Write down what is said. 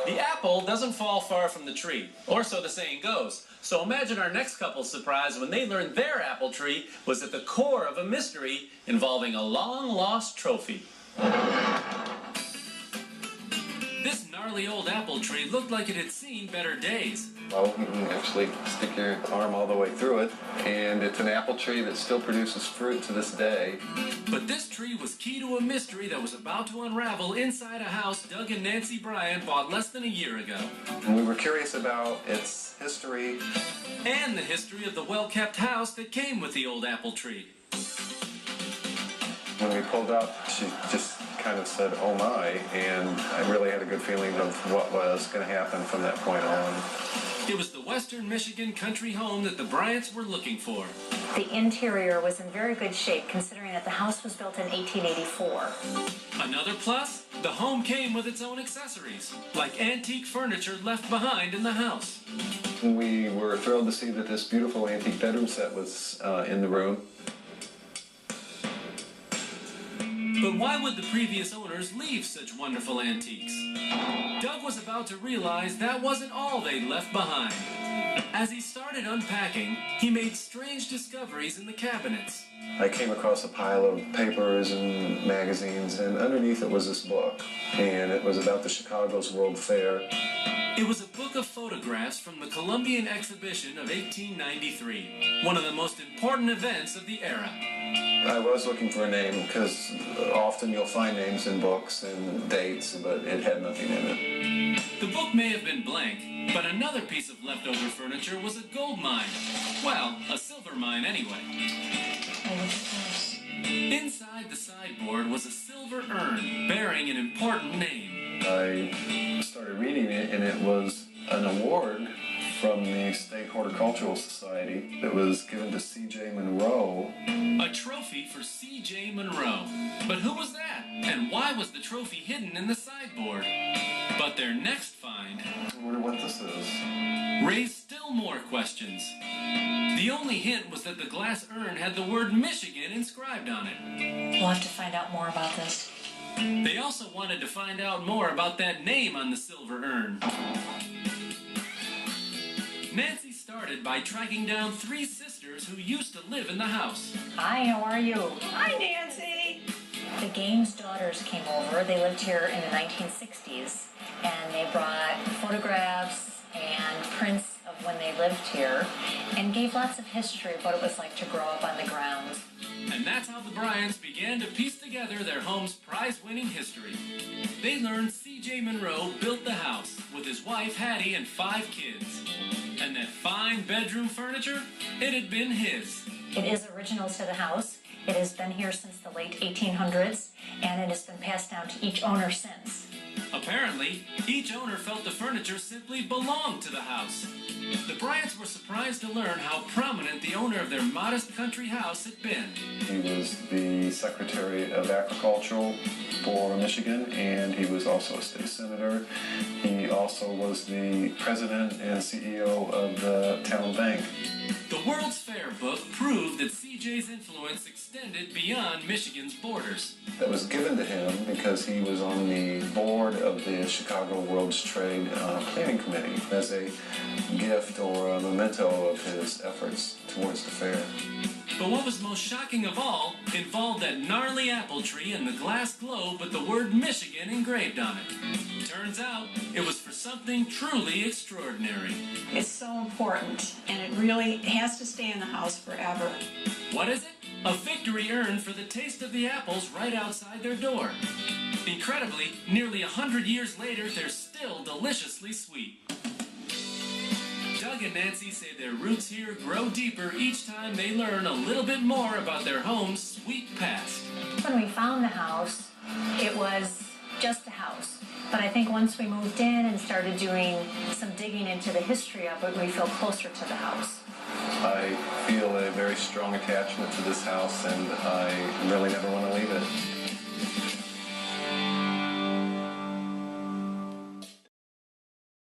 The apple doesn't fall far from the tree, or so the saying goes. So imagine our next couple's surprise when they learned their apple tree was at the core of a mystery involving a long-lost trophy. This gnarly old apple tree looked like it had seen better days. Well, you can actually stick your arm all the way through it, and it's an apple tree that still produces fruit to this day. But this tree was key to a mystery that was about to unravel inside a house Doug and Nancy Bryan bought less than a year ago. And we were curious about its history. And the history of the well-kept house that came with the old apple tree. When we pulled up, she just kind of said, "Oh my," and I really had a good feeling of what was going to happen from that point on. It was the Western Michigan country home that the Bryants were looking for. The interior was in very good shape, considering that the house was built in 1884. Another plus, the home came with its own accessories, like antique furniture left behind in the house. We were thrilled to see that this beautiful antique bedroom set was in the room. But why would the previous owners leave such wonderful antiques? Doug was about to realize that wasn't all they'd left behind. As he started unpacking, he made strange discoveries in the cabinets. I came across a pile of papers and magazines, and underneath it was this book, and it was about the Chicago's World Fair. It was a book of photographs from the Columbian Exhibition of 1893, one of the most important events of the era. I was looking for a name because often you'll find names in books and dates, but it had nothing in it. The book may have been blank, but another piece of leftover furniture was a gold mine. Well, a silver mine anyway. Inside the sideboard was a silver urn bearing an important name. I started reading it, and it was an award from the State Horticultural Society that was given to C.J. Monroe. A trophy for C.J. Monroe. But who was that? And why was the trophy hidden in the sideboard? But their next find... I wonder what this is. ...raised still more questions. The only hint was that the glass urn had the word Michigan inscribed on it. We'll have to find out more about this. They also wanted to find out more about that name on the silver urn. Nancy started by tracking down 3 sisters who used to live in the house. Hi, how are you? Hi, Nancy. The Gaines daughters came over. They lived here in the 1960s, and they brought photographs and prints of when they lived here, and gave lots of history of what it was like to grow up on the grounds. And that's how the Bryants began to piece together their home's prize-winning history. They learned C.J. Monroe built the house with his wife Hattie and 5 kids. And that fine bedroom furniture, it had been his. It is original to the house. It has been here since the late 1800s, and it has been passed down to each owner since. Apparently, each owner felt the furniture simply belonged to the house. The Bryants were surprised to learn how prominent the owner of their modest country house had been. He was the Secretary of Agriculture for Michigan, and he was also a state senator. He also was the president and CEO of the town bank. The World's Fair book proved that C.J.'s influence extended beyond Michigan's borders. That was given to him because he was on the board of the Chicago World's Trade Planning Committee as a gift or a memento of his efforts towards the fair. But what was most shocking of all involved that gnarly apple tree and the glass globe with the word Michigan engraved on it. Turns out, it was for something truly extraordinary. It's so important, and it really has to stay in the house forever. What is it? A victory urn for the taste of the apples right outside their door. Incredibly, nearly 100 years later, they're still deliciously sweet. Doug and Nancy say their roots here grow deeper each time they learn a little bit more about their home's sweet past. When we found the house, it was just a house. But I think once we moved in and started doing some digging into the history of it, we feel closer to the house. I feel a very strong attachment to this house, and I really never want to leave it.